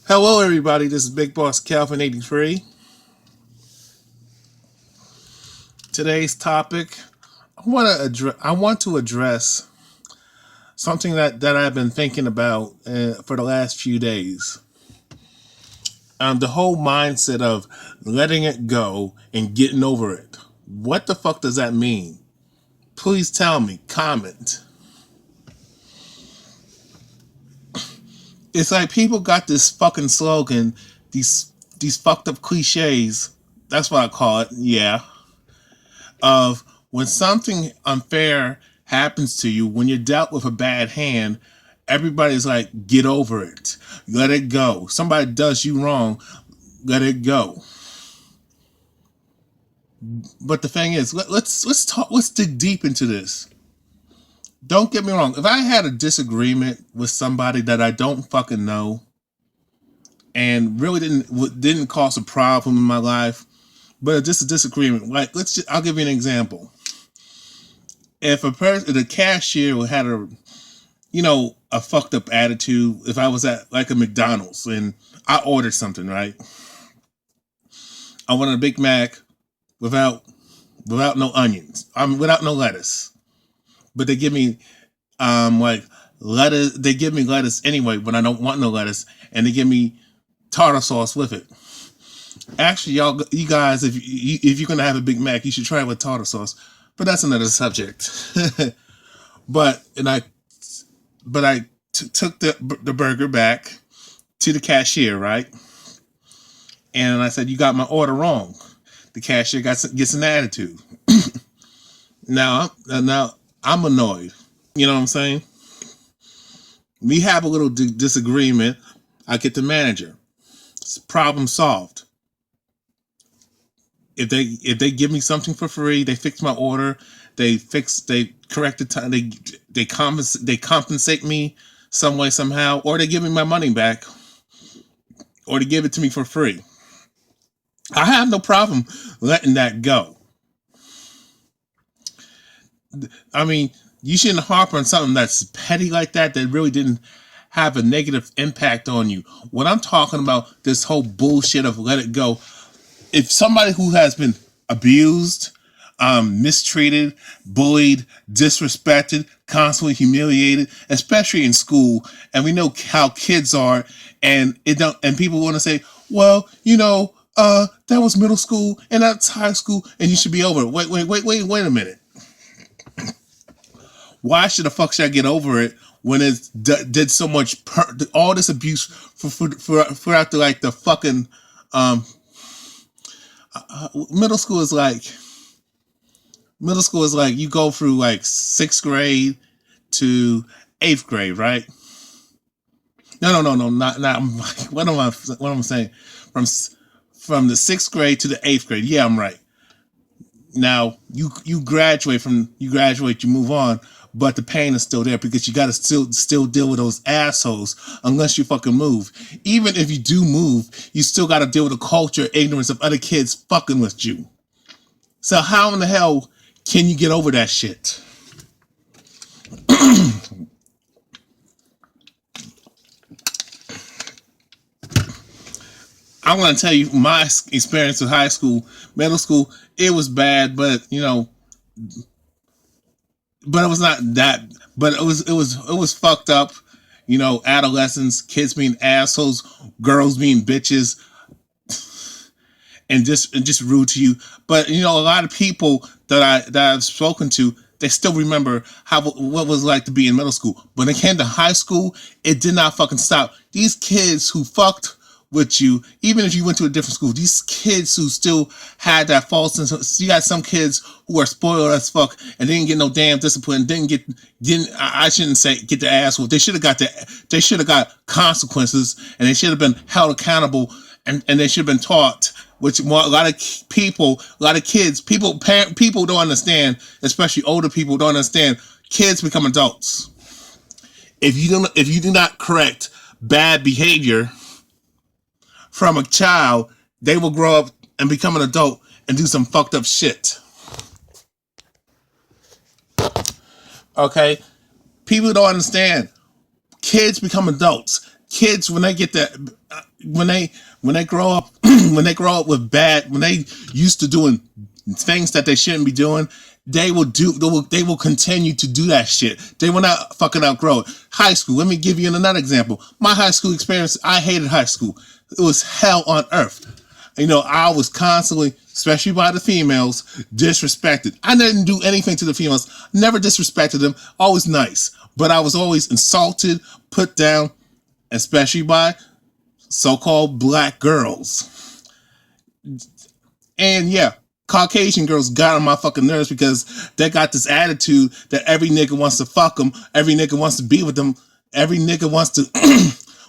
Hello, everybody. This is Big Boss Calvin 83. Today's topic, I want to address something that I've been thinking about for the last few days. The whole mindset of letting it go and getting over it. What the fuck does that mean? Please tell me. Comment. It's like people got this fucking slogan, these fucked up cliches. That's what I call it. Yeah, of when something unfair happens to you, when you're dealt with a bad hand, everybody's like, get over it. Let it go. Somebody does you wrong, let it go. But the thing is, let's talk. Let's dig deep into this. Don't get me wrong. If I had a disagreement with somebody that I don't fucking know and really didn't cause a problem in my life, but just a disagreement, like I'll give you an example. If the cashier had a fucked up attitude, if I was at like a McDonald's and I ordered something, right? I wanted a Big Mac without no onions. Without no lettuce. But they give me like lettuce. They give me lettuce anyway, but I don't want no lettuce, and they give me tartar sauce with it. Actually, you guys, if you're gonna have a Big Mac, you should try it with tartar sauce. But that's another subject. but I took the burger back to the cashier, right? And I said, "You got my order wrong." The cashier gets an attitude. Now I'm annoyed. You know what I'm saying? We have a little disagreement. I get the manager. It's problem solved. If they give me something for free, they fix my order, they correct the time, they compensate me some way somehow, or they give me my money back, or they give it to me for free. I have no problem letting that go. I mean, you shouldn't harp on something that's petty like that really didn't have a negative impact on you. What I'm talking about, this whole bullshit of let it go. If somebody who has been abused, mistreated, bullied, disrespected, constantly humiliated, especially in school, and we know how kids are, and people want to say, well, that was middle school and that's high school, and you should be over it. Wait a minute. Why should the fuck should I get over it when it did so much all this abuse throughout the fucking middle school is like you go through like 6th grade to 8th grade, right? No, not what am I saying? From the 6th grade to the 8th grade. Yeah, I'm right. Now you graduate, you move on, but the pain is still there because you got to still deal with those assholes unless you fucking move. Even if you do move, you still got to deal with the culture, ignorance of other kids fucking with you. So how in the hell can you get over that shit? I want to tell you my experience with high school, middle school. It was bad, but but it was not that. But it was fucked up. Adolescents, kids being assholes, girls being bitches, and just rude to you. But a lot of people that I've spoken to, they still remember what it was like to be in middle school. But when it came to high school, it did not fucking stop. These kids who fucked with you, even if you went to a different school, these kids who still had that false sense. You got some kids who are spoiled as fuck and didn't get no damn discipline. I shouldn't say get the ass whooped. They should have got consequences, and they should have been held accountable, and they should have been taught. Which a lot of kids, people don't understand, especially older people don't understand. Kids become adults. If you do not correct bad behavior from a child, they will grow up and become an adult and do some fucked up shit. Okay? People don't understand. kids become adults. Kids, when they get that, when they grow up, when they grow up with bad, when they used to doing things that they shouldn't be doing, they will continue to do that shit. They will not fucking outgrow it. High school, let me give you another example. My high school experience, I hated high school. It was hell on earth. You know, I was constantly, especially by the females, disrespected. I didn't do anything to the females, never disrespected them, always nice. But I was always insulted, put down, especially by so-called black girls. And yeah, Caucasian girls got on my fucking nerves because they got this attitude that every nigga wants to fuck them, every nigga wants to be with them, every nigga wants to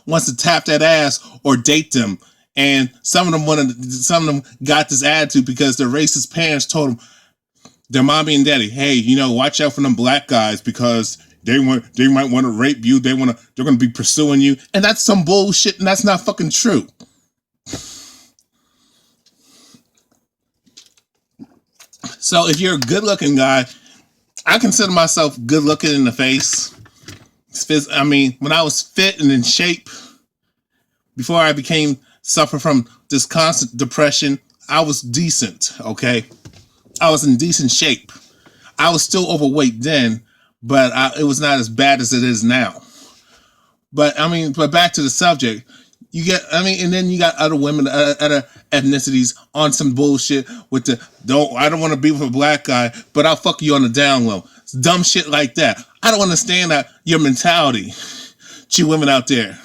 wants to tap that ass or date them. And some of them got this attitude because their racist parents told them, their mommy and daddy, hey, you know, watch out for them black guys because they might want to rape you, they're gonna be pursuing you. And that's some bullshit, and that's not fucking true. So if you're a good-looking guy, I consider myself good-looking in the face. I mean, when I was fit and in shape, before I suffer from this constant depression, I was decent, okay? I was in decent shape. I was still overweight then, but it was not as bad as it is now. But back to the subject. And then you got other women, other ethnicities on some bullshit with I don't want to be with a black guy, but I'll fuck you on the down low. It's dumb shit like that. I don't understand your mentality. You women out there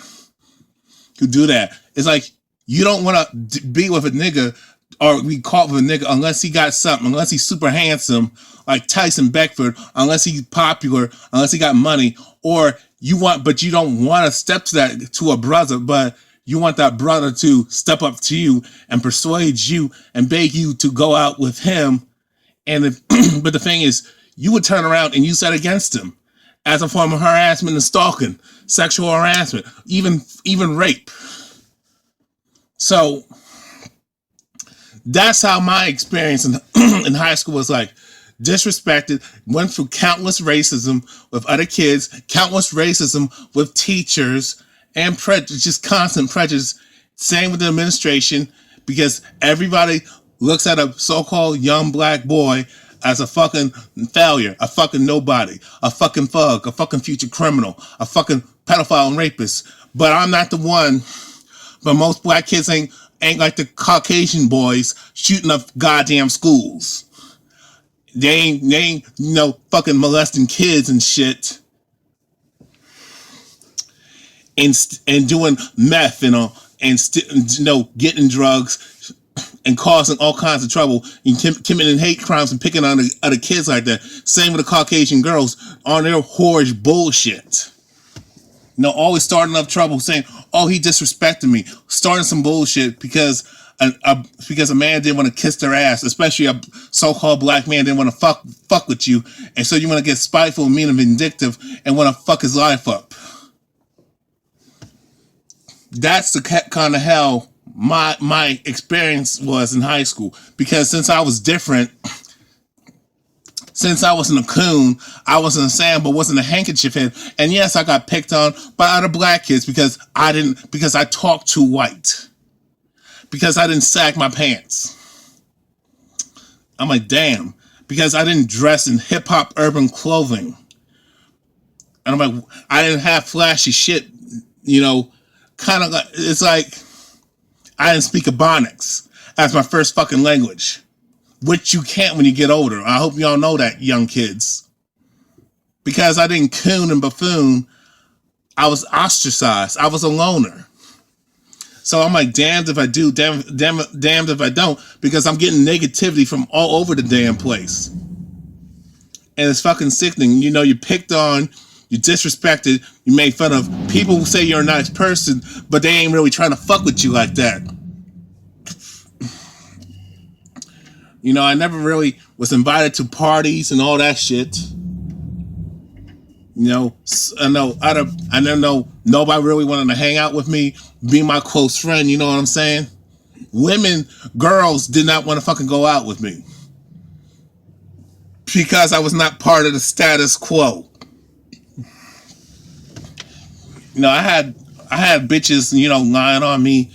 who do that. It's like, you don't want to be with a nigga or be caught with a nigga unless he got something, unless he's super handsome, like Tyson Beckford, unless he's popular, unless he got money, but you don't want to step to a brother, but you want that brother to step up to you and persuade you and beg you to go out with him. But the thing is, you would turn around and use that against him as a form of harassment and stalking, sexual harassment, even rape. So that's how my experience in high school was like. Disrespected, went through countless racism with other kids, countless racism with teachers, and just constant prejudice. Same with the administration, because everybody looks at a so-called young black boy as a fucking failure, a fucking nobody, a fucking thug, a fucking future criminal, a fucking pedophile and rapist. But I'm not the one. But most black kids ain't like the Caucasian boys shooting up goddamn schools. They ain't fucking molesting kids and shit, and doing meth, and getting drugs and causing all kinds of trouble and committing hate crimes and picking on other kids like that. Same with the Caucasian girls on their whorish bullshit. Always starting up trouble, saying, "Oh, he disrespected me," starting some bullshit because a man didn't want to kiss their ass, especially a so-called black man didn't want to fuck with you, and so you want to get spiteful, mean, and vindictive, and want to fuck his life up. That's the kind of hell my experience was in high school, because since I was different, since I wasn't a coon, I wasn't a Sam, but wasn't a handkerchief head, and yes, I got picked on by other black kids because I talked too white. Because I didn't sag my pants. I'm like, damn. Because I didn't dress in hip-hop urban clothing. And I'm like, I didn't have flashy shit, kind of like, it's like, I didn't speak Ebonics as my first fucking language. Which you can't when you get older. I hope y'all know that, young kids. Because I didn't coon and buffoon, I was ostracized. I was a loner. So I'm like, damned if I do, damned if I don't, because I'm getting negativity from all over the damn place. And it's fucking sickening. You're picked on, you're disrespected, you made fun of. People who say you're a nice person, but they ain't really trying to fuck with you like that. I never really was invited to parties and all that shit. I know nobody really wanted to hang out with me, be my close friend, you know what I'm saying? Girls did not want to fucking go out with me. Because I was not part of the status quo. I had bitches, lying on me,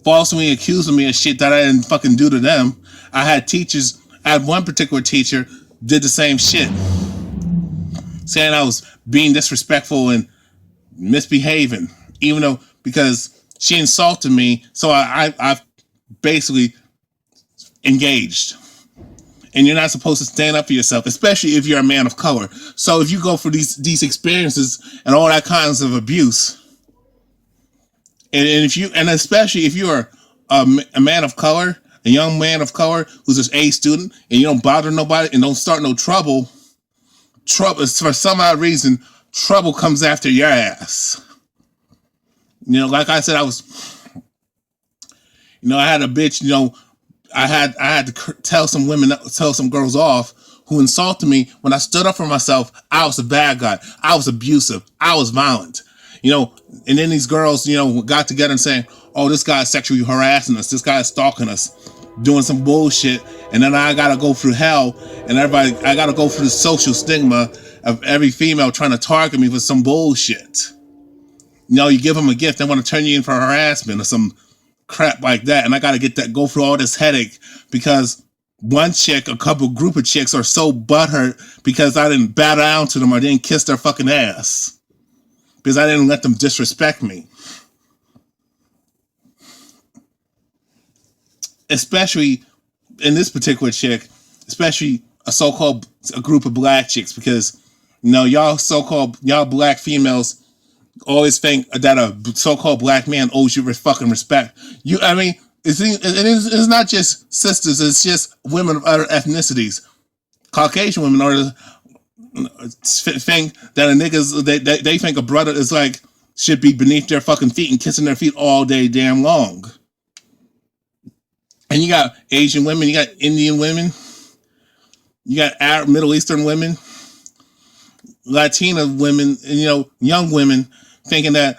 falsely accusing me of shit that I didn't fucking do to them. I had teachers. I had one particular teacher did the same shit, saying I was being disrespectful and misbehaving, even though because she insulted me. So I basically engaged. And you're not supposed to stand up for yourself, especially if you're a man of color. So if you go for these experiences and all that kinds of abuse, and especially if you're a man of color, a young man of color who's just A student, and you don't bother nobody and don't start no trouble for some odd reason, trouble comes after your ass. Like I said, I had a bitch. I had to tell some girls off who insulted me when I stood up for myself. I was a bad guy. I was abusive. I was violent. And then these girls, got together and saying, "Oh, this guy's sexually harassing us. This guy's stalking us, doing some bullshit." And then I gotta go through hell, and I gotta go through the social stigma of every female trying to target me for some bullshit. You give them a gift, they want to turn you in for harassment or some crap like that, and I gotta go through all this headache because a group of chicks are so butthurt because I didn't bow down to them or didn't kiss their fucking ass because I didn't let them disrespect me. Especially in this particular chick, especially a group of black chicks, because y'all black females always think that a so-called black man owes you fucking respect. It's not just sisters, it's just women of other ethnicities. Caucasian women think that they think a brother is should be beneath their fucking feet and kissing their feet all day damn long. And you got Asian women, you got Indian women, you got Arab, Middle Eastern women, Latina women, and young women thinking that,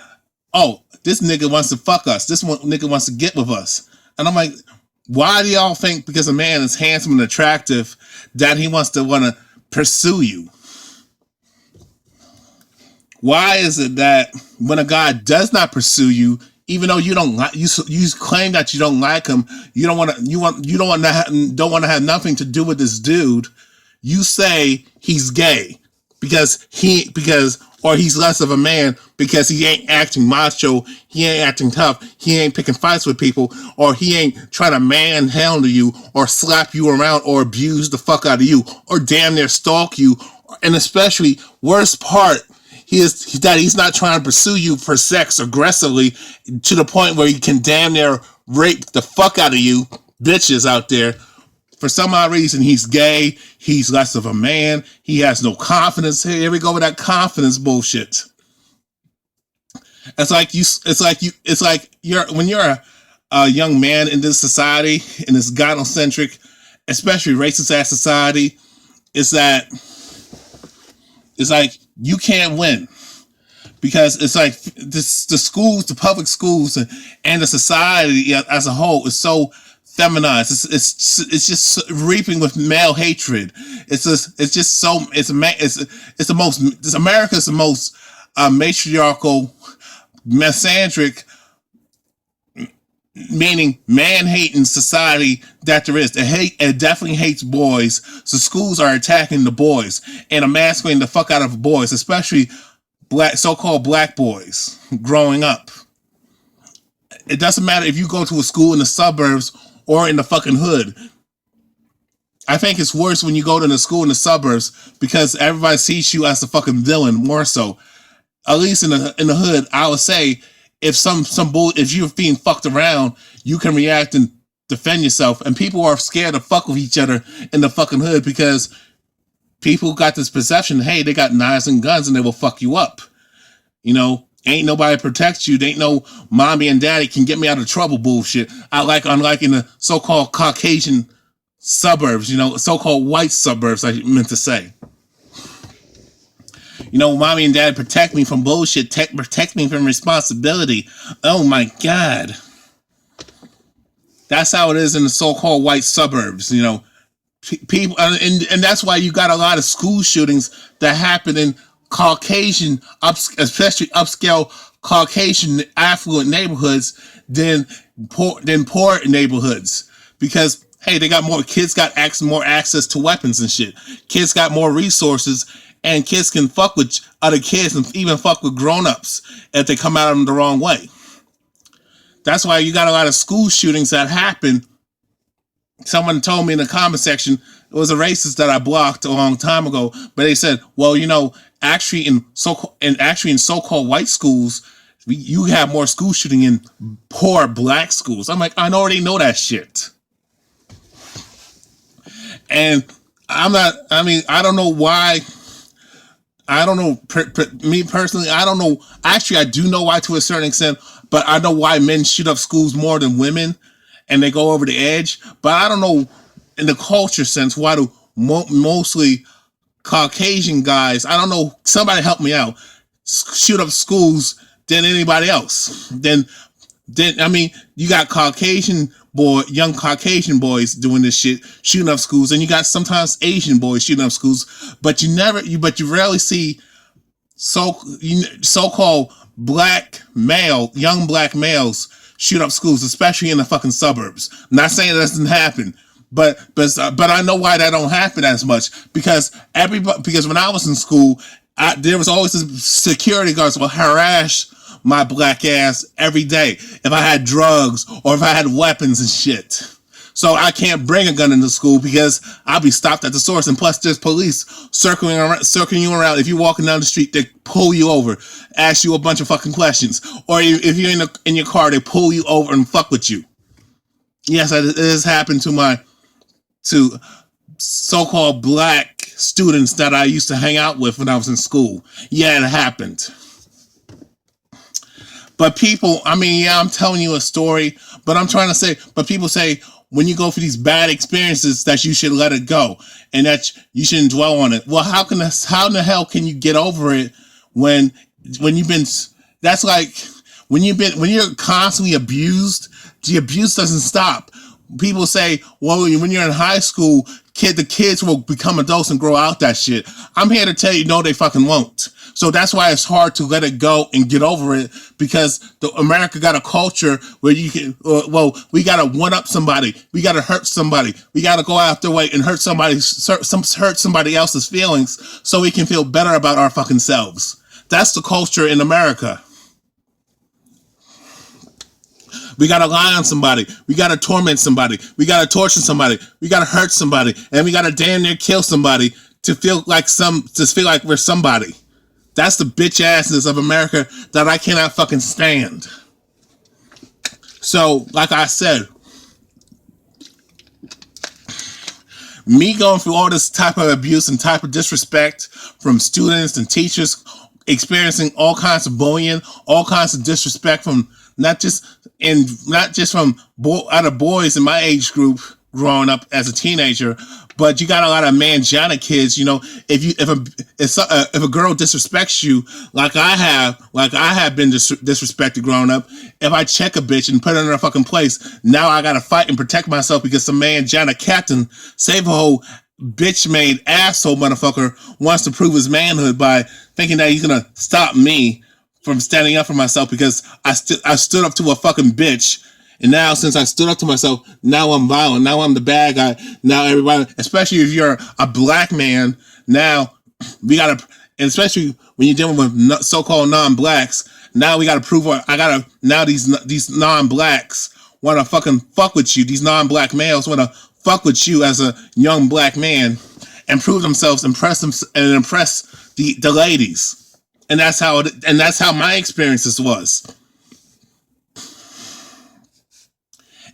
oh, this nigga wants to fuck us. This nigga wants to get with us. And I'm like, why do y'all think because a man is handsome and attractive that he want to pursue you? Why is it that when a guy does not pursue you, even though you don't like, you claim that you don't like him, you don't want to have nothing to do with this dude, you say he's gay or he's less of a man because he ain't acting macho, he ain't acting tough, he ain't picking fights with people, or he ain't trying to manhandle you or slap you around or abuse the fuck out of you or damn near stalk you. And especially, worst part, he's not trying to pursue you for sex aggressively to the point where he can damn near rape the fuck out of you, bitches out there. For some odd reason, he's gay. He's less of a man. He has no confidence. Here we go with that confidence bullshit. It's like when you're a young man in this society, in this gynocentric, especially racist ass society, it's like you can't win because it's like the schools, the public schools, and the society as a whole is so feminized. It's just reaping with male hatred. America's the most matriarchal, misandric, meaning man-hating society that there is. It definitely hates boys. So schools are attacking the boys and emasculating the fuck out of boys, especially so-called black boys growing up. It doesn't matter if you go to a school in the suburbs or in the fucking hood. I think it's worse when you go to the school in the suburbs because everybody sees you as the fucking villain more so. At least in the hood, I would say if you're being fucked around, you can react and defend yourself. And people are scared to fuck with each other in the fucking hood because people got this perception, hey, they got knives and guns and they will fuck you up. Ain't nobody protects you. They ain't no mommy and daddy can get me out of trouble bullshit. Unlike in the so-called Caucasian suburbs, so-called white suburbs, I meant to say. Mommy and daddy protect me from bullshit, protect me from responsibility. Oh my God. That's how it is in the so-called white suburbs, people, and that's why you got a lot of school shootings that happen in Caucasian, especially upscale Caucasian affluent neighborhoods than poor neighborhoods, because hey, they got more kids, got more access to weapons and shit. Kids got more resources, and kids can fuck with other kids and even fuck with grown-ups if they come at them the wrong way. That's why you got a lot of school shootings that happen. Someone told me in the comment section, it was a racist that I blocked a long time ago, but they said, well, actually in so-called white schools, you have more school shooting in poor black schools. I'm like, I already know that shit. And I don't know why. I don't know. Me personally, I don't know. Actually, I do know why to a certain extent, but I know why men shoot up schools more than women, and they go over the edge. But I don't know, in the culture sense, why do mostly Caucasian guys, I don't know, somebody help me out, shoot up schools than anybody else. Then you got young Caucasian boys doing this shit, shooting up schools, and you got sometimes Asian boys shooting up schools, but you rarely see so-called young black males shoot up schools, especially in the fucking suburbs. I'm not saying it doesn't happen, but I know why that don't happen as much, because when I was in school, there was always security guards will harass my black ass every day if I had drugs or if I had weapons and shit. So I can't bring a gun into school because I'll be stopped at the source. And plus, there's police circling you around. If you're walking down the street, they pull you over, ask you a bunch of fucking questions. Or if you're in your car, they pull you over and fuck with you. Yes, it has happened to so-called black students that I used to hang out with when I was in school. Yeah, it happened. But people, I'm telling you a story, but I'm trying to say, but people say when you go for these bad experiences that you should let it go and that you shouldn't dwell on it. Well, how in the hell can you get over it when you've been, that's like when you're constantly abused, the abuse doesn't stop. People say, well, when you're in high school, the kids will become adults and grow out that shit. I'm here to tell you, no, they fucking won't. So that's why it's hard to let it go and get over it, because America got a culture where you can, we got to one up somebody. We got to hurt somebody. We got to go out their way and hurt somebody else's feelings so we can feel better about our fucking selves. That's the culture in America. We got to lie on somebody. We got to torment somebody. We got to torture somebody. We got to hurt somebody. And we got to damn near kill somebody to feel like we're somebody. That's the bitch assness of America that I cannot fucking stand. So, like I said, me going through all this type of abuse and type of disrespect from students and teachers, experiencing all kinds of bullying, all kinds of disrespect from not just from other boys in my age group growing up as a teenager, but you got a lot of mangina kids. If a girl disrespects you, like I have been disrespected growing up. If I check a bitch and put her in her fucking place, now I gotta fight and protect myself because some mangina captain, save a whole bitch-made asshole motherfucker, wants to prove his manhood by thinking that he's gonna stop me from standing up for myself because I stood up to a fucking bitch. And now, since I stood up to myself, now I'm violent. Now I'm the bad guy. Now everybody, especially if you're a black man, now we gotta, and especially when you're dealing with so-called non-blacks, now we gotta prove, now these non-blacks want to fucking fuck with you. These non-black males want to fuck with you as a young black man and prove themselves, impress the ladies. And that's how my experiences was.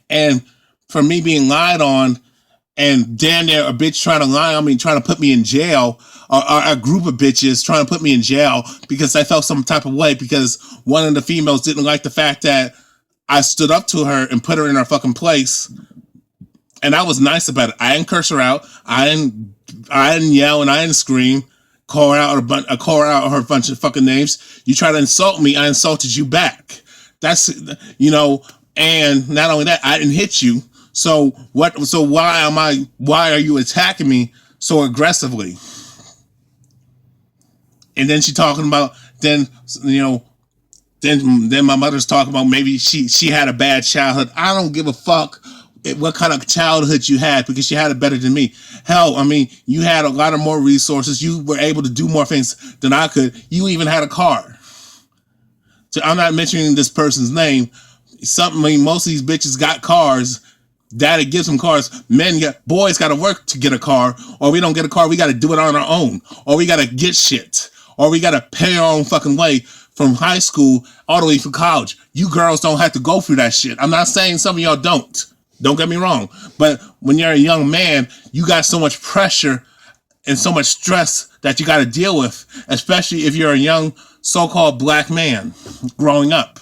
And for me being lied on, and damn near a bitch trying to lie on me, trying to put me in jail, or a group of bitches trying to put me in jail because I felt some type of way because one of the females didn't like the fact that I stood up to her and put her in her fucking place. And I was nice about it. I didn't curse her out. I didn't yell and I didn't scream. Call her out her bunch of fucking names. You try to insult me, I insulted you back. That's, and not only that, I didn't hit you. So why are you attacking me so aggressively? And then she talking about then you know then my mother's talking about maybe she had a bad childhood. I don't give a fuck what kind of childhood you had because you had it better than me. Hell, I mean, you had a lot of more resources. You were able to do more things than I could. You even had a car. So I'm not mentioning this person's name. I mean, most of these bitches got cars. Daddy gives them cars. Boys got to work to get a car, or we don't get a car. We got to do it on our own, or we got to get shit, or we got to pay our own fucking way from high school all the way through college. You girls don't have to go through that shit. I'm not saying some of y'all don't. Don't get me wrong. But when you're a young man, you got so much pressure and so much stress that you got to deal with, especially if you're a young so-called black man growing up.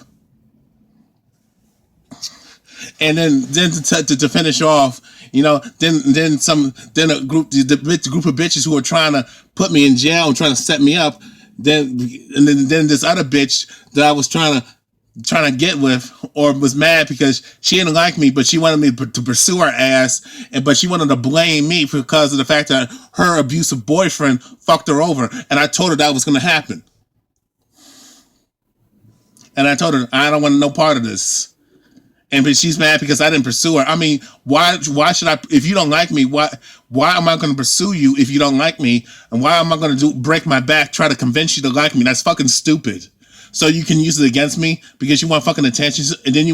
And then to finish off, then a group of bitches who are trying to put me in jail and trying to set me up. Then this other bitch that I was trying to get with, or was mad because she didn't like me, but she wanted me to pursue her ass, but she wanted to blame me because of the fact that her abusive boyfriend fucked her over, and I told her that was going to happen. And I told her I don't want no part of this. But she's mad because I didn't pursue her. I mean, why should I? If you don't like me, why am I going to pursue you if you don't like me? And why am I going to break my back, try to convince you to like me? That's fucking stupid. So you can use it against me because you want fucking attention, and then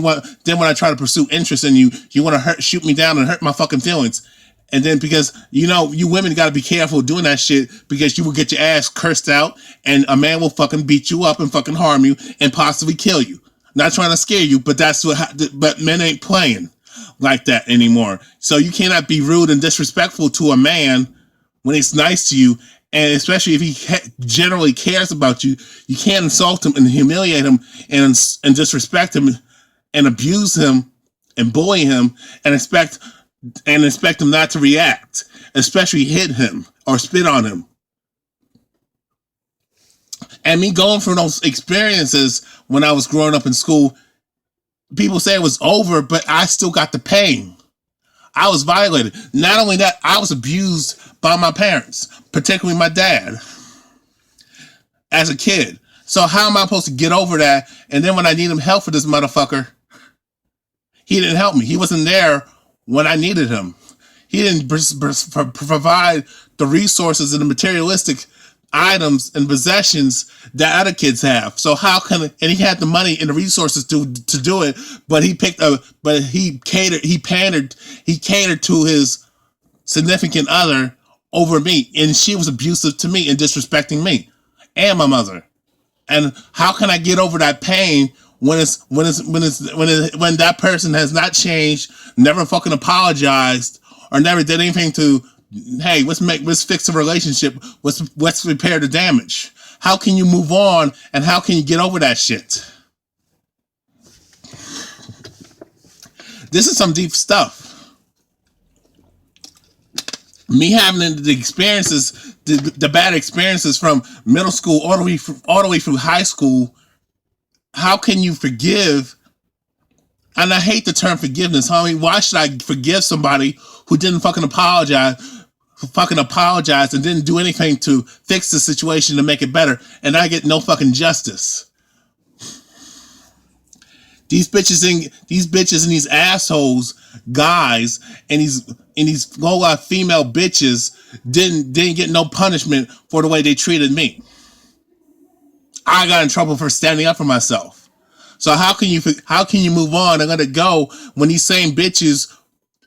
when I try to pursue interest in you, you want to shoot me down and hurt my fucking feelings. And then because you women got to be careful doing that shit because you will get your ass cursed out, and a man will fucking beat you up and fucking harm you and possibly kill you. Not trying to scare you, but but men ain't playing like that anymore. So you cannot be rude and disrespectful to a man when he's nice to you, and especially if he generally cares about you. You can't insult him and humiliate him and disrespect him and abuse him and bully him and expect him not to react, especially hit him or spit on him. And me going through those experiences when I was growing up in school, people say it was over, but I still got the pain. I was violated. Not only that, I was abused by my parents, particularly my dad, as a kid. So how am I supposed to get over that? And then when I needed help for this motherfucker, he didn't help me. He wasn't there when I needed him. He didn't provide the resources and the materialistic items and possessions that other kids have. So and he had the money and the resources to do it, but he catered to his significant other over me, and she was abusive to me and disrespecting me and my mother. And how can I get over that pain when that person has not changed, never fucking apologized, or never did anything to, hey, let's fix the relationship. Let's repair the damage. How can you move on, and how can you get over that shit? This is some deep stuff. Me having the experiences, the bad experiences from middle school all the way through high school. How can you forgive? And I hate the term forgiveness. I mean, why should I forgive somebody who didn't fucking apologize and didn't do anything to fix the situation to make it better, and I get no fucking justice? These bitches and these assholes, guys, and these low-life female bitches didn't get no punishment for the way they treated me. I got in trouble for standing up for myself. So how can you move on and let it go when these same bitches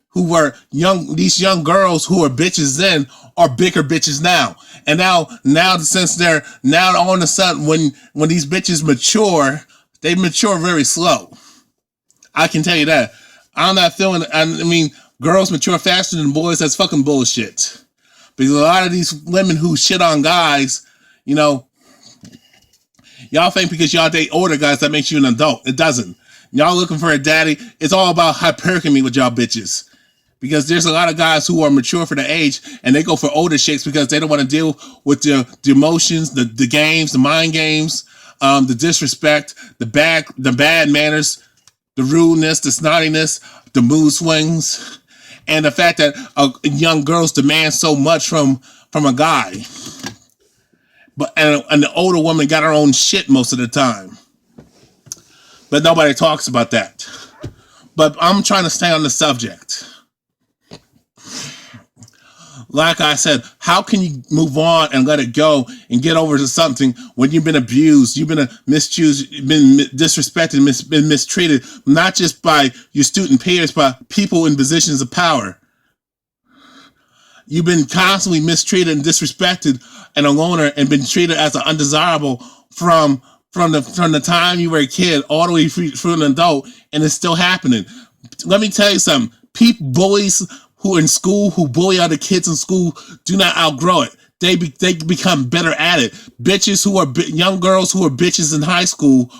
who were these young girls who are bitches then are bigger bitches now? And now since they're now all of a sudden when these bitches mature, they mature very slow. I can tell you that. I'm not feeling. I mean, girls mature faster than boys. That's fucking bullshit. Because a lot of these women who shit on guys, y'all think because y'all date older guys that makes you an adult. It doesn't. Y'all looking for a daddy. It's all about hypergamy with y'all bitches. Because there's a lot of guys who are mature for the age, and they go for older chicks because they don't want to deal with the emotions, the games, the mind games, the disrespect, the bad manners, the rudeness, the snottiness, the mood swings, and the fact that young girls demand so much from a guy. and the older woman got her own shit most of the time. But nobody talks about that. But I'm trying to stay on the subject. Like I said, how can you move on and let it go and get over to something when you've been abused, you've been misused, been disrespected, been mistreated, not just by your student peers, but people in positions of power. You've been constantly mistreated and disrespected and a loner and been treated as an undesirable from the time you were a kid all the way through an adult, and it's still happening. Let me tell you something. Boys who are in school, who bully other kids in school, do not outgrow it. They become better at it. Bitches who are young girls who are bitches in high school,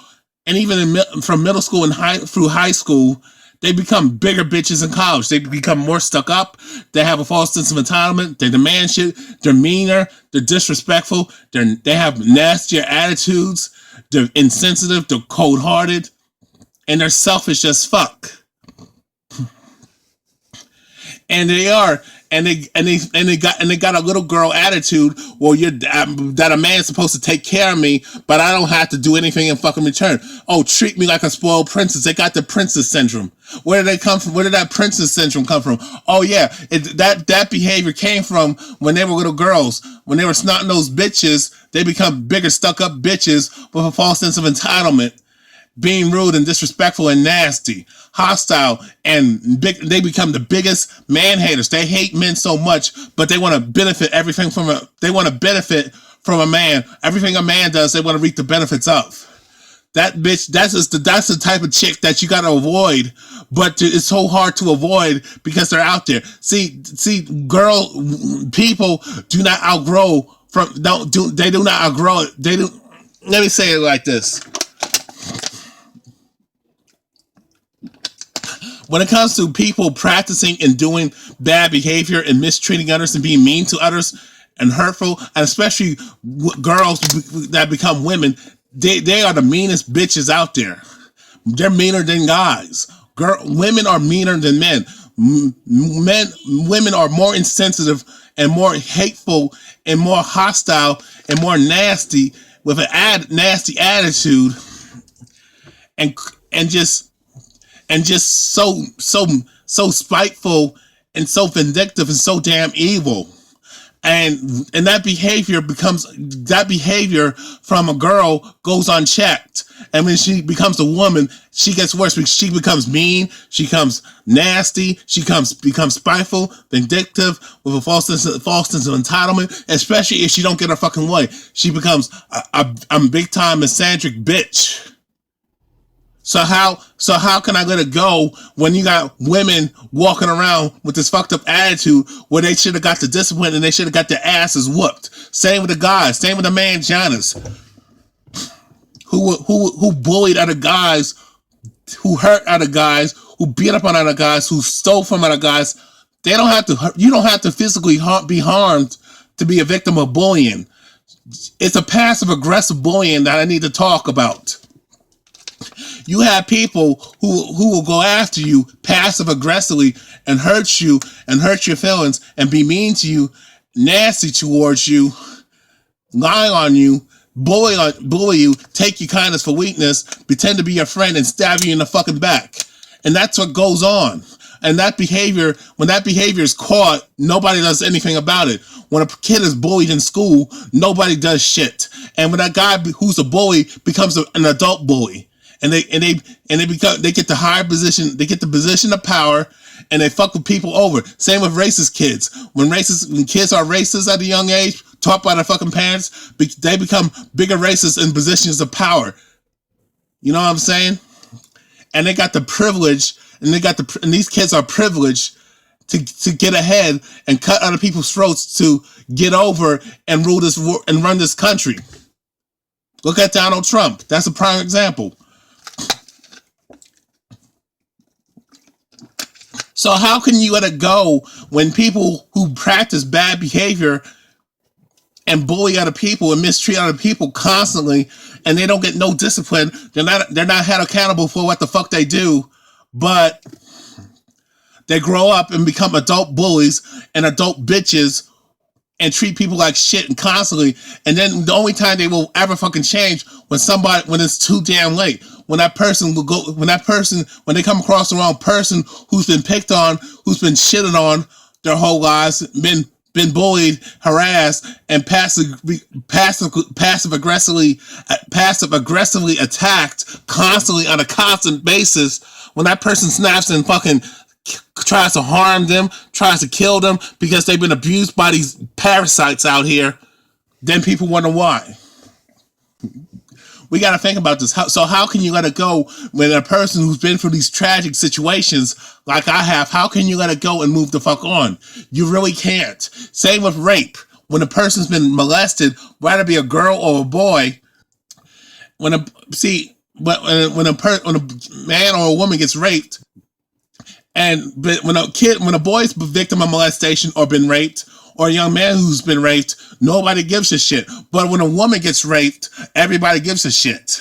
and even from middle school and through high school, they become bigger bitches in college. They become more stuck up. They have a false sense of entitlement. They demand shit. They're meaner. They're disrespectful. They have nastier attitudes. They're insensitive. They're cold-hearted, and they're selfish as fuck. And they are, and they got a little girl attitude. Well, that a man's supposed to take care of me, but I don't have to do anything in fucking return. Oh, treat me like a spoiled princess. They got the princess syndrome. Where did they come from? Where did that princess syndrome come from? Oh yeah, that behavior came from when they were little girls. When they were snot-nosed bitches, they become bigger, stuck-up bitches with a false sense of entitlement, being rude and disrespectful and nasty, hostile, and they become the biggest man haters. They hate men so much, but they want to benefit from a man. Everything a man does, they want to reap the benefits of. That bitch, that's the type of chick that you gotta avoid, but it's so hard to avoid because they're out there. See, people do not outgrow they do not outgrow it. Let me say it like this. When it comes to people practicing and doing bad behavior and mistreating others and being mean to others and hurtful, and especially girls that become women, they are the meanest bitches out there. They're meaner than guys. Women are meaner than men. Women are more insensitive and more hateful and more hostile and more nasty with an nasty attitude and just so spiteful and so vindictive and so damn evil. And that behavior from a girl goes unchecked. And when she becomes a woman, she gets worse because she becomes mean, she becomes nasty, she becomes spiteful, vindictive, with a false sense of entitlement, especially if she don't get her fucking way. She becomes a big time eccentric bitch. So how can I let it go when you got women walking around with this fucked up attitude where they should have got the discipline and they should have got their asses whooped? Same with the guys. Same with the man Giannis, who bullied other guys, who hurt other guys, who beat up on other guys, who stole from other guys. You don't have to physically be harmed to be a victim of bullying. It's a passive aggressive bullying that I need to talk about. You have people who will go after you passive aggressively and hurt you and hurt your feelings and be mean to you, nasty towards you, lie on you, bully you, take your kindness for weakness, pretend to be your friend and stab you in the fucking back. And that's what goes on. And when that behavior is caught, nobody does anything about it. When a kid is bullied in school, nobody does shit. And when that guy who's a bully becomes an adult bully, and they get the higher position, they get the position of power, and they fuck with people over. Same with racist kids. When kids are racist at a young age, taught by their fucking parents, they become bigger racists in positions of power. You know what I'm saying? And they got the privilege, and these kids are privileged to get ahead and cut other people's throats to get over and run this country. Look at Donald Trump. That's a prime example. So how can you let it go when people who practice bad behavior and bully other people and mistreat other people constantly, and they don't get no discipline, they're not held accountable for what the fuck they do, but they grow up and become adult bullies and adult bitches and treat people like shit and constantly. And then the only time they will ever fucking change when it's too damn late. When that person will go, when they come across the wrong person who's been picked on, who's been shitted on their whole lives, been bullied, harassed, and passive aggressively attacked constantly on a constant basis. When that person snaps and fucking tries to harm them, tries to kill them because they've been abused by these parasites out here, then people wonder why. We got to think about this. So how can you let it go when a person who's been through these tragic situations like I have, how can you let it go and move the fuck on? You really can't. Same with rape. When a person's been molested, whether it be a girl or a boy, when a man or a woman gets raped, when a boy's a victim of molestation or been raped, or a young man who's been raped, nobody gives a shit. But when a woman gets raped, everybody gives a shit.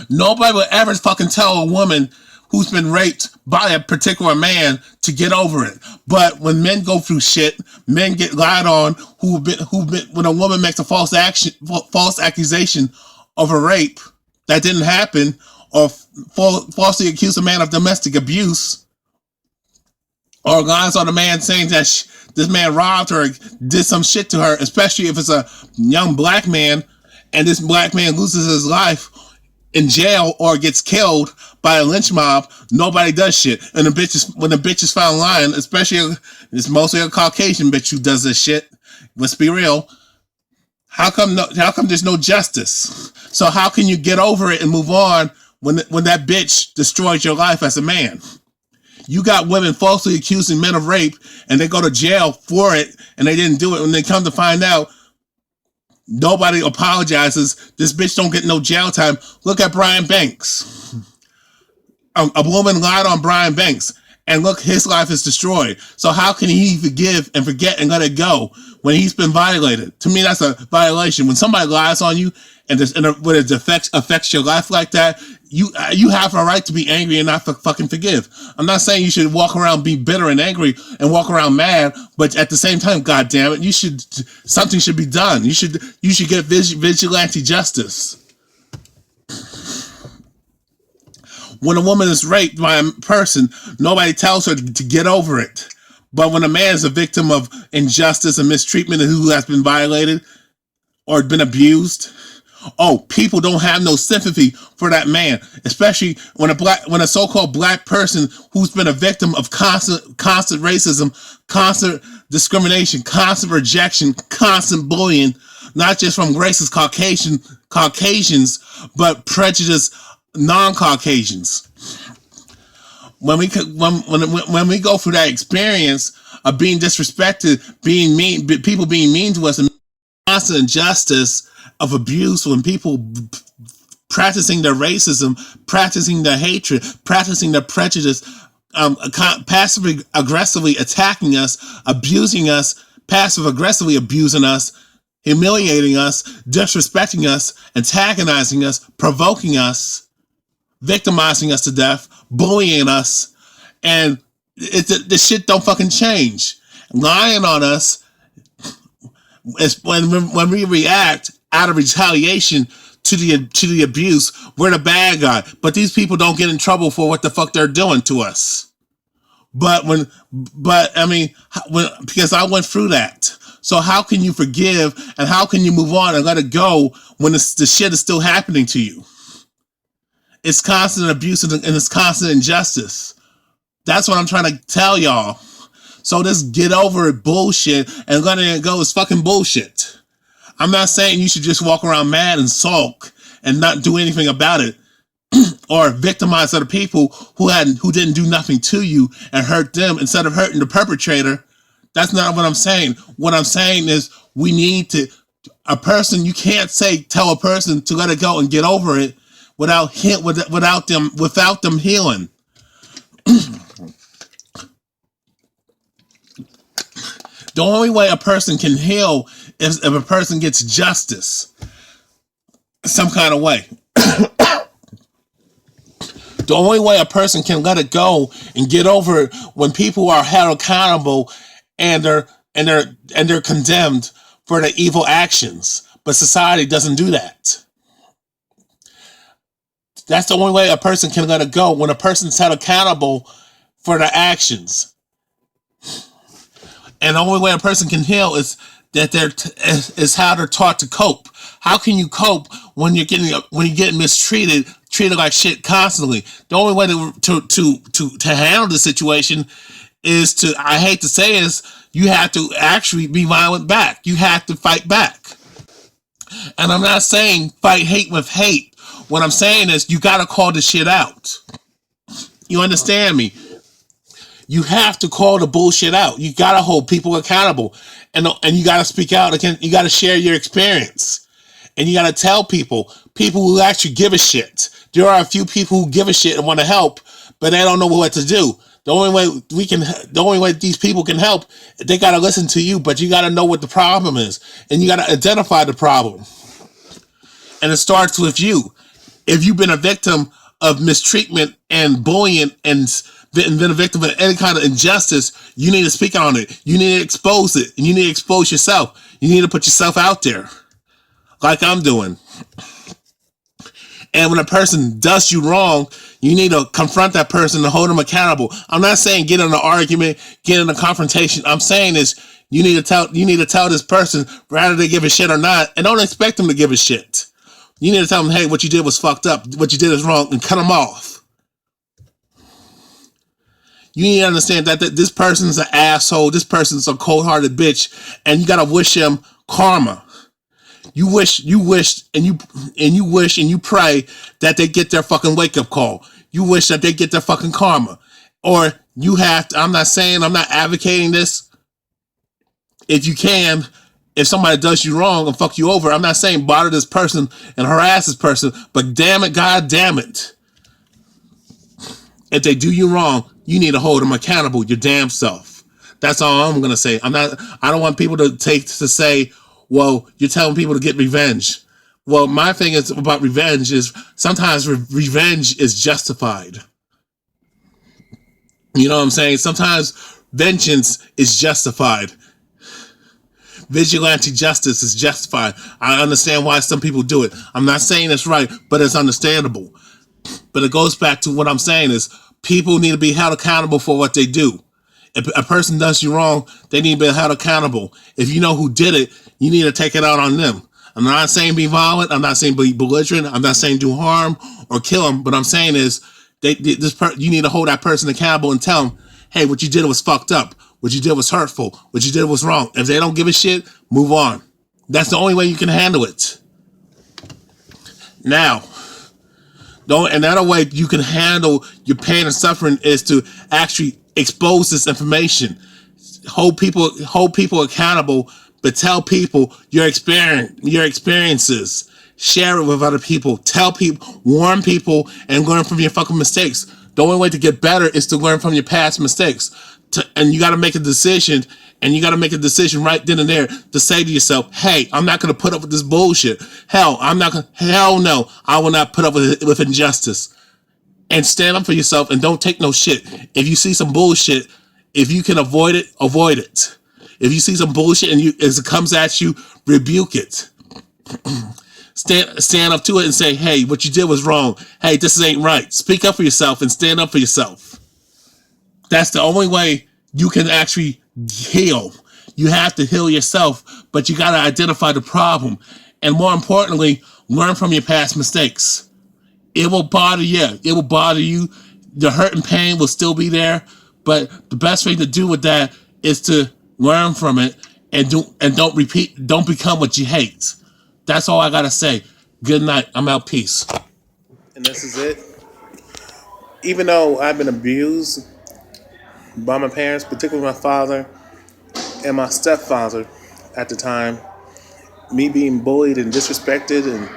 Nobody will ever fucking tell a woman who's been raped by a particular man to get over it. But when men go through shit, men get lied on. When a woman makes a false accusation of a rape that didn't happen, or falsely accuse a man of domestic abuse, or lies on a man saying that this man robbed her, did some shit to her, especially if it's a young black man, and this black man loses his life in jail or gets killed by a lynch mob, nobody does shit. And when the bitch is found lying, especially it's mostly a Caucasian bitch who does this shit. Let's be real. How come there's no justice? So how can you get over it and move on when that bitch destroyed your life as a man? You got women falsely accusing men of rape, and they go to jail for it, and they didn't do it. When they come to find out, nobody apologizes. This bitch don't get no jail time. Look at Brian Banks. A woman lied on Brian Banks, and look, his life is destroyed. So how can he forgive and forget and let it go when he's been violated? To me, that's a violation. When somebody lies on you and when it affects your life like that, you have a right to be angry and not fucking forgive. I'm not saying you should walk around be bitter and angry and walk around mad, but at the same time, God damn it, something should be done. You should get vigilante justice. When a woman is raped by a person, nobody tells her to get over it. But when a man is a victim of injustice and mistreatment and who has been violated or been abused, people don't have no sympathy for that man, especially when a so-called black person who's been a victim of constant racism, constant discrimination, constant rejection, constant bullying, not just from racist Caucasians, but prejudiced non-Caucasians. When we go through that experience of being disrespected, being mean, people being mean to us, and constant injustice of abuse, when people practicing their racism, practicing their hatred, practicing their prejudice, passively aggressively attacking us, abusing us, passive aggressively abusing us, humiliating us, disrespecting us, antagonizing us, provoking us, victimizing us to death, bullying us, and the shit don't fucking change. Lying on us is when we react out of retaliation to the abuse, we're the bad guy. But these people don't get in trouble for what the fuck they're doing to us. Because I went through that. So how can you forgive and how can you move on and let it go when the shit is still happening to you? It's constant abuse and it's constant injustice. That's what I'm trying to tell y'all. So this get over it bullshit and letting it go is fucking bullshit. I'm not saying you should just walk around mad and sulk and not do anything about it or victimize other people who didn't do nothing to you and hurt them instead of hurting the perpetrator. That's not what I'm saying. What I'm saying is you can't tell a person to let it go and get over it without them healing. The only way a person can heal is if a person gets justice some kind of way. The only way a person can let it go and get over it when people are held accountable and and they're condemned for their evil actions. But society doesn't do that. That's the only way a person can let it go, when a person's held accountable for their actions. And the only way a person can heal is that is how they're taught to cope. How can you cope when you're getting mistreated, treated like shit constantly? The only way to handle the situation is to, I hate to say is, you have to actually be violent back. You have to fight back. And I'm not saying fight hate with hate. What I'm saying is, you gotta call the shit out. You understand me? You have to call the bullshit out. You gotta hold people accountable, and you gotta speak out again. You gotta share your experience, and you gotta tell people who actually give a shit. There are a few people who give a shit and want to help, but they don't know what to do. The only way these people can help, they gotta listen to you. But you gotta know what the problem is, and you gotta identify the problem. And it starts with you. If you've been a victim of mistreatment and bullying and been a victim of any kind of injustice, you need to speak on it. You need to expose it. And you need to expose yourself. You need to put yourself out there, like I'm doing. And when a person does you wrong, you need to confront that person and hold them accountable. I'm not saying get in an argument, get in a confrontation. I'm saying is, you need to tell this person whether they give a shit or not, and don't expect them to give a shit. You need to tell them, hey, what you did was fucked up. What you did is wrong, and cut them off. You need to understand that this person's an asshole. This person's a cold-hearted bitch, and you gotta wish him karma. You wish, and you pray that they get their fucking wake-up call. You wish that they get their fucking karma. Or you have to, I'm not advocating this. If you can, if somebody does you wrong and fuck you over, I'm not saying bother this person and harass this person, but damn it, god damn it. If they do you wrong, you need to hold them accountable, your damn self. That's all I'm gonna say. I don't want people to say, well, you're telling people to get revenge. Well, my thing is about revenge is sometimes revenge is justified. You know what I'm saying? Sometimes vengeance is justified. Vigilante justice is justified. I understand why some people do it. I'm not saying it's right, but it's understandable. But it goes back to what I'm saying is, people need to be held accountable for what they do. If a person does you wrong, they need to be held accountable. If you know who did it, you need to take it out on them. I'm not saying be violent. I'm not saying be belligerent. I'm not saying do harm or kill them. But I'm saying is, you need to hold that person accountable and tell them, hey, what you did was fucked up. What you did was hurtful. What you did was wrong. If they don't give a shit, move on. That's the only way you can handle it. Now, another way you can handle your pain and suffering is to actually expose this information. Hold people accountable, but tell people your experiences. Share it with other people. Tell people, warn people, and learn from your fucking mistakes. The only way to get better is to learn from your past mistakes. And you got to make a decision, right then and there to say to yourself, hey, I'm not going to put up with this bullshit. Hell no, I will not put up with injustice. And stand up for yourself and don't take no shit. If you see some bullshit, if you can avoid it, avoid it. If you see some bullshit and as it comes at you, rebuke it. Stand up to it and say, hey, what you did was wrong. Hey, this ain't right. Speak up for yourself and stand up for yourself. That's the only way you can actually heal. You have to heal yourself, but you got to identify the problem. And more importantly, learn from your past mistakes. It will bother you. The hurt and pain will still be there, but the best thing to do with that is to learn from it and don't become what you hate. That's all I got to say. Good night. I'm out. Peace. And this is it. Even though I've been abused by my parents, particularly my father and my stepfather at the time, me being bullied and disrespected and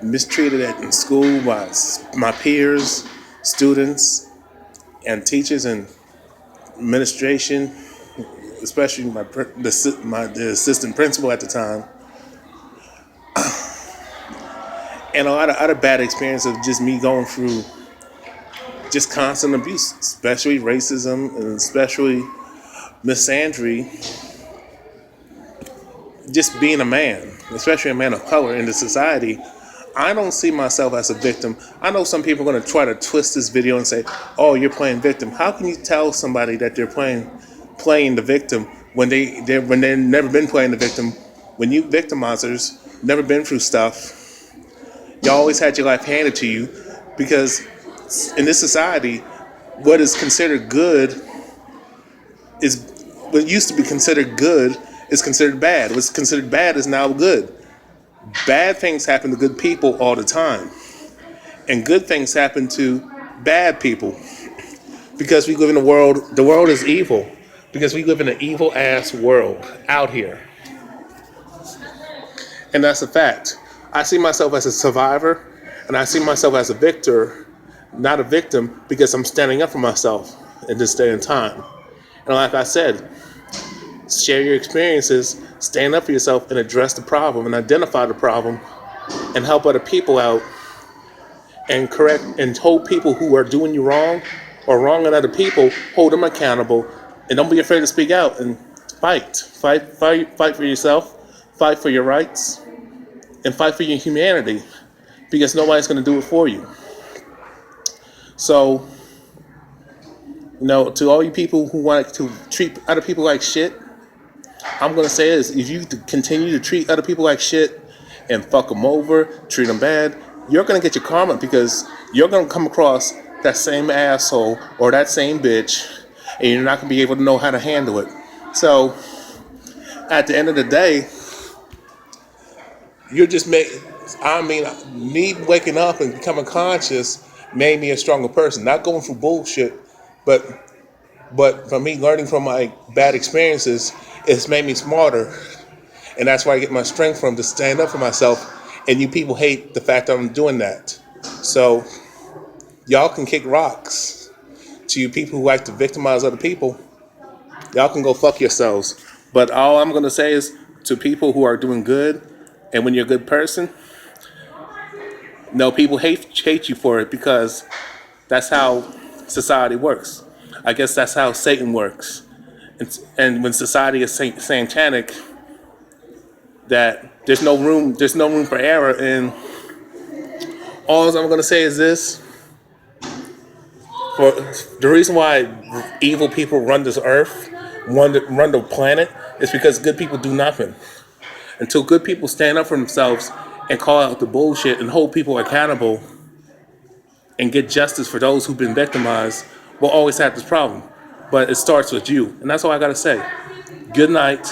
mistreated in school by my peers, students, and teachers and administration, especially the assistant principal at the time, and a lot of other bad experiences of just me going through just constant abuse, especially racism and especially misandry just being a man, especially a man of color in the society, I don't see myself as a victim. I know some people are going to try to twist this video and say, "Oh, you're playing victim." How can you tell somebody that they're playing the victim when they've never been playing the victim? When you victimizers never been through stuff, you always had your life handed to you, because in this society, what is considered good is what used to be considered good is considered bad. What's considered bad is now good. Bad things happen to good people all the time, and good things happen to bad people, because we live in a world. The world is evil because we live in an evil ass world out here, and that's a fact. I see myself as a survivor, and I see myself as a victor, not a victim, because I'm standing up for myself in this day and time. And like I said, share your experiences, stand up for yourself, and address the problem, and identify the problem, and help other people out, and correct and hold people who are doing you wrong or wronging other people, hold them accountable, and don't be afraid to speak out and fight for yourself, fight for your rights, and fight for your humanity, because nobody's going to do it for you. So, to all you people who want to treat other people like shit, I'm going to say this: if you continue to treat other people like shit and fuck them over, treat them bad, you're going to get your karma, because you're going to come across that same asshole or that same bitch, and you're not going to be able to know how to handle it. So, at the end of the day, you're just me waking up and becoming conscious made me a stronger person. Not going through bullshit, but for me learning from my bad experiences, it's made me smarter. And that's where I get my strength from, to stand up for myself. And you people hate the fact that I'm doing that. So y'all can kick rocks. To you people who like to victimize other people, y'all can go fuck yourselves. But all I'm going to say is, to people who are doing good, and when you're a good person, no, people hate you for it, because that's how society works. I guess that's how Satan works. And when society is satanic, that there's no room for error. And all I'm going to say is this: for the reason why evil people run this earth, run the planet, is because good people do nothing. Until good people stand up for themselves and call out the bullshit and hold people accountable and get justice for those who've been victimized, we'll always have this problem. But it starts with you. And that's all I got to say. Good night,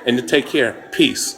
and take care. Peace.